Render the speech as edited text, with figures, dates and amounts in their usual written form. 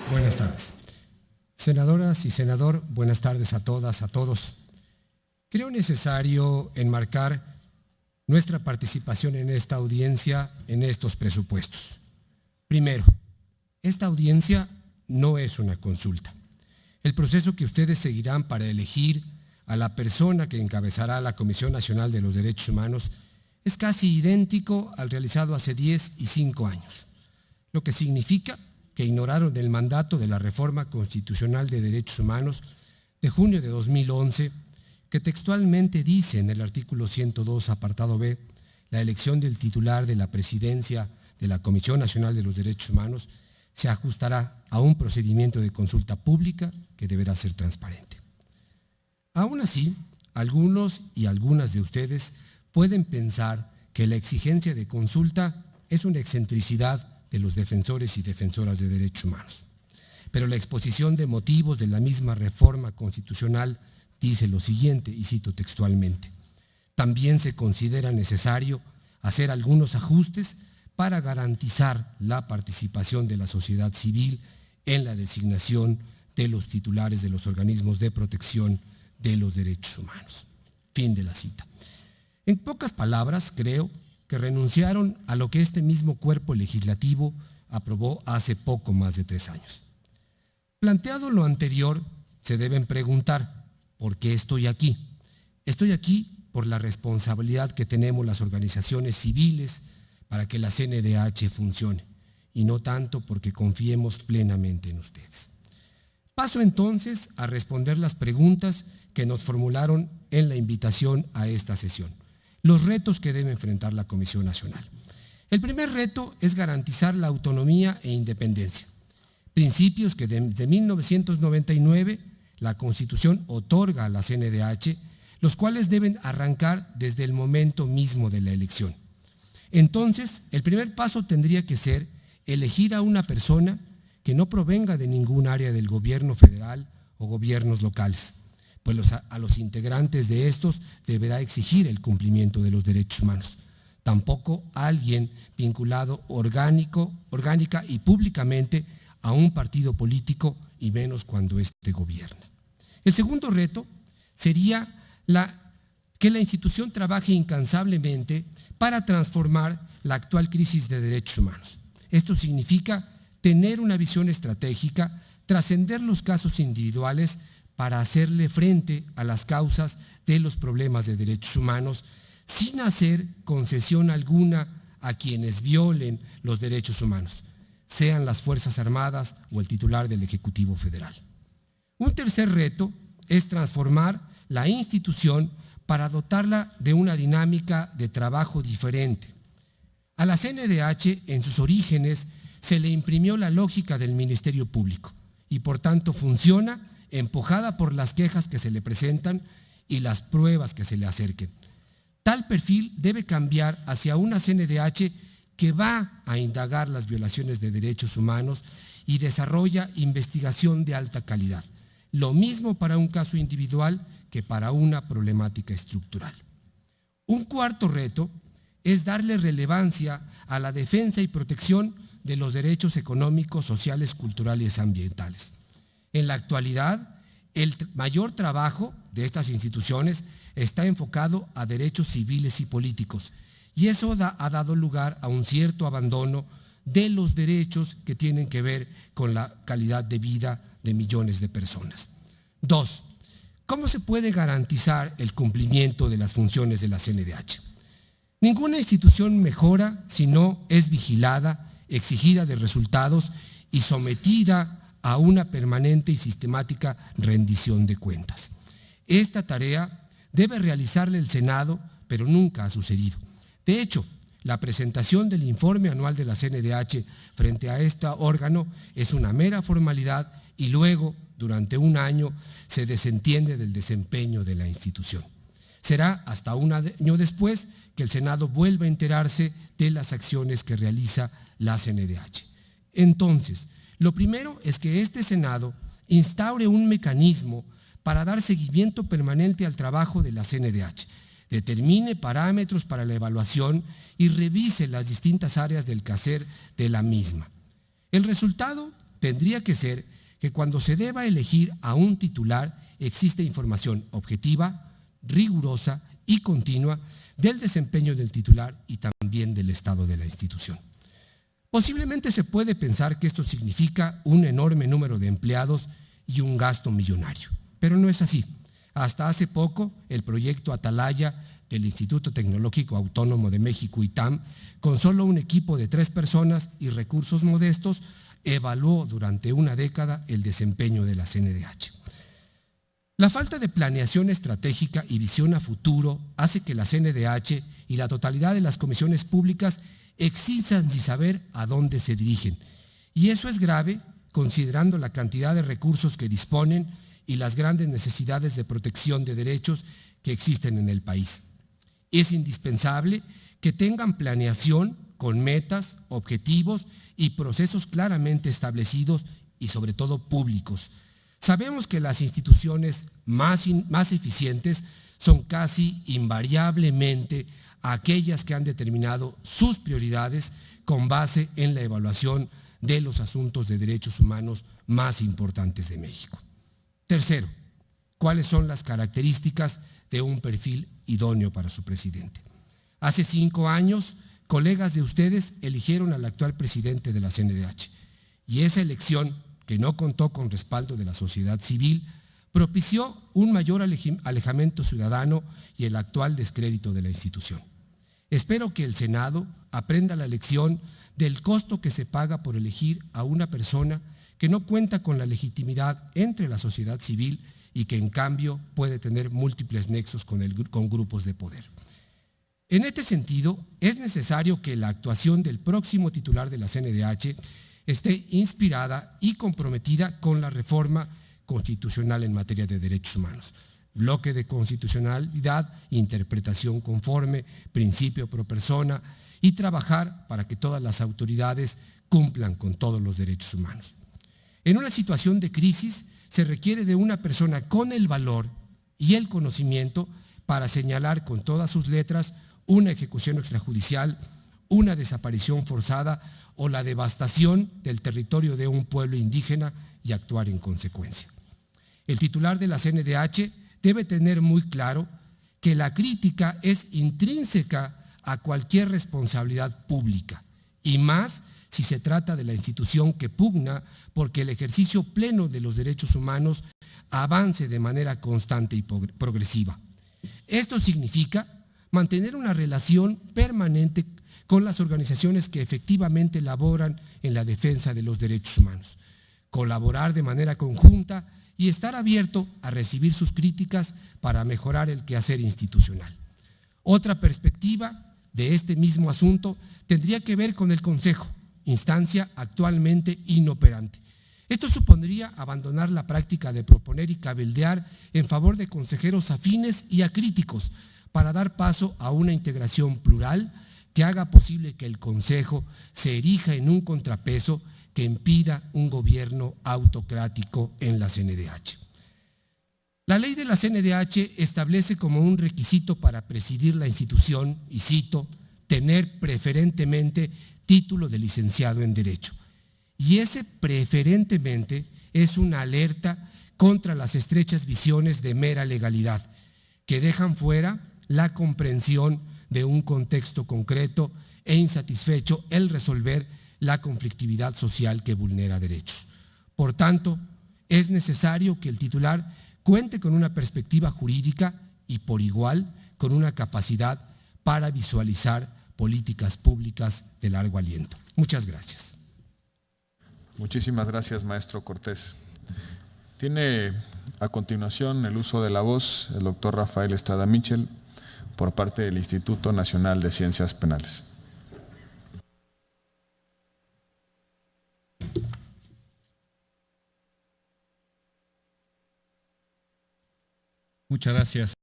Buenas tardes. Senadoras y senador, buenas tardes a todas, a todos. Creo necesario enmarcar nuestra participación en esta audiencia en estos presupuestos. Primero, esta audiencia no es una consulta. El proceso que ustedes seguirán para elegir a la persona que encabezará la Comisión Nacional de los Derechos Humanos es casi idéntico al realizado hace 10 y 5 años, lo que significa que ignoraron el mandato de la Reforma Constitucional de Derechos Humanos de junio de 2011, que textualmente dice en el artículo 102, apartado B, la elección del titular de la presidencia de la Comisión Nacional de los Derechos Humanos se ajustará a un procedimiento de consulta pública que deberá ser transparente. Aún así, algunos y algunas de ustedes pueden pensar que la exigencia de consulta es una excentricidad de los defensores y defensoras de derechos humanos. Pero la exposición de motivos de la misma reforma constitucional dice lo siguiente, y cito textualmente: también se considera necesario hacer algunos ajustes para garantizar la participación de la sociedad civil en la designación de los titulares de los organismos de protección de los derechos humanos. Fin de la cita. En pocas palabras, creo que renunciaron a lo que este mismo cuerpo legislativo aprobó hace poco más de 3 años. Planteado lo anterior, se deben preguntar: ¿por qué estoy aquí? Estoy aquí por la responsabilidad que tenemos las organizaciones civiles para que la CNDH funcione, y no tanto porque confiemos plenamente en ustedes. Paso entonces a responder las preguntas que nos formularon en la invitación a esta sesión. Los retos que debe enfrentar la Comisión Nacional. El primer reto es garantizar la autonomía e independencia, principios que desde 1999 la Constitución otorga a la CNDH, los cuales deben arrancar desde el momento mismo de la elección. Entonces, el primer paso tendría que ser elegir a una persona que no provenga de ningún área del gobierno federal o gobiernos locales, pues a los integrantes de estos deberá exigir el cumplimiento de los derechos humanos. Tampoco alguien vinculado orgánica y públicamente a un partido político, y menos cuando éste gobierna. El segundo reto sería que la institución trabaje incansablemente para transformar la actual crisis de derechos humanos. Esto significa tener una visión estratégica, trascender los casos individuales para hacerle frente a las causas de los problemas de derechos humanos sin hacer concesión alguna a quienes violen los derechos humanos, sean las Fuerzas Armadas o el titular del Ejecutivo Federal. Un tercer reto es transformar la institución para dotarla de una dinámica de trabajo diferente. A la CNDH, en sus orígenes, se le imprimió la lógica del Ministerio Público y por tanto funciona empujada por las quejas que se le presentan y las pruebas que se le acerquen. Tal perfil debe cambiar hacia una CNDH que va a indagar las violaciones de derechos humanos y desarrolla investigación de alta calidad. Lo mismo para un caso individual que para una problemática estructural. Un cuarto reto es darle relevancia a la defensa y protección de los derechos económicos, sociales, culturales y ambientales. En la actualidad, el mayor trabajo de estas instituciones está enfocado a derechos civiles y políticos, y eso ha dado lugar a un cierto abandono de los derechos que tienen que ver con la calidad de vida de millones de personas. 2. ¿Cómo se puede garantizar el cumplimiento de las funciones de la CNDH? Ninguna institución mejora si no es vigilada, exigida de resultados y sometida a una permanente y sistemática rendición de cuentas. Esta tarea debe realizarla el Senado, pero nunca ha sucedido. De hecho, la presentación del informe anual de la CNDH frente a este órgano es una mera formalidad y luego, durante un año, se desentiende del desempeño de la institución. Será hasta un año después que el Senado vuelva a enterarse de las acciones que realiza la CNDH. Entonces, lo primero es que este Senado instaure un mecanismo para dar seguimiento permanente al trabajo de la CNDH, determine parámetros para la evaluación y revise las distintas áreas del quehacer de la misma. El resultado tendría que ser que cuando se deba elegir a un titular existe información objetiva, rigurosa y continua del desempeño del titular y también del estado de la institución. Posiblemente se puede pensar que esto significa un enorme número de empleados y un gasto millonario, pero no es así. Hasta hace poco, el proyecto Atalaya del Instituto Tecnológico Autónomo de México, ITAM, con solo un equipo de 3 personas y recursos modestos, evaluó durante una década el desempeño de la CNDH. La falta de planeación estratégica y visión a futuro hace que la CNDH y la totalidad de las comisiones públicas existan sin saber a dónde se dirigen. Y eso es grave considerando la cantidad de recursos que disponen y las grandes necesidades de protección de derechos que existen en el país. Es indispensable que tengan planeación con metas, objetivos y procesos claramente establecidos y sobre todo públicos. Sabemos que las instituciones más eficientes son casi invariablemente aquellas que han determinado sus prioridades con base en la evaluación de los asuntos de derechos humanos más importantes de México. Tercero, ¿cuáles son las características de un perfil idóneo para su presidente? Hace 5 años, colegas de ustedes eligieron al actual presidente de la CNDH y esa elección, que no contó con respaldo de la sociedad civil, propició un mayor alejamiento ciudadano y el actual descrédito de la institución. Espero que el Senado aprenda la lección del costo que se paga por elegir a una persona que no cuenta con la legitimidad entre la sociedad civil y que en cambio puede tener múltiples nexos con grupos de poder. En este sentido, es necesario que la actuación del próximo titular de la CNDH esté inspirada y comprometida con la reforma constitucional en materia de derechos humanos, bloque de constitucionalidad, interpretación conforme, principio pro persona y trabajar para que todas las autoridades cumplan con todos los derechos humanos. En una situación de crisis se requiere de una persona con el valor y el conocimiento para señalar con todas sus letras una ejecución extrajudicial, una desaparición forzada o la devastación del territorio de un pueblo indígena y actuar en consecuencia. El titular de la CNDH debe tener muy claro que la crítica es intrínseca a cualquier responsabilidad pública y más si se trata de la institución que pugna porque el ejercicio pleno de los derechos humanos avance de manera constante y progresiva. Esto significa mantener una relación permanente con las organizaciones que efectivamente laboran en la defensa de los derechos humanos, colaborar de manera conjunta y estar abierto a recibir sus críticas para mejorar el quehacer institucional. Otra perspectiva de este mismo asunto tendría que ver con el Consejo, instancia actualmente inoperante. Esto supondría abandonar la práctica de proponer y cabildear en favor de consejeros afines y acríticos para dar paso a una integración plural que haga posible que el Consejo se erija en un contrapeso que impida un gobierno autocrático en la CNDH. La ley de la CNDH establece como un requisito para presidir la institución, y cito, tener preferentemente título de licenciado en Derecho. Y ese preferentemente es una alerta contra las estrechas visiones de mera legalidad, que dejan fuera la comprensión de un contexto concreto e insatisfecho el resolver la conflictividad social que vulnera derechos. Por tanto, es necesario que el titular cuente con una perspectiva jurídica y por igual con una capacidad para visualizar políticas públicas de largo aliento. Muchas gracias. Muchísimas gracias, maestro Cortés. Tiene a continuación el uso de la voz el doctor Rafael Estrada Mitchell por parte del Instituto Nacional de Ciencias Penales. Muchas gracias.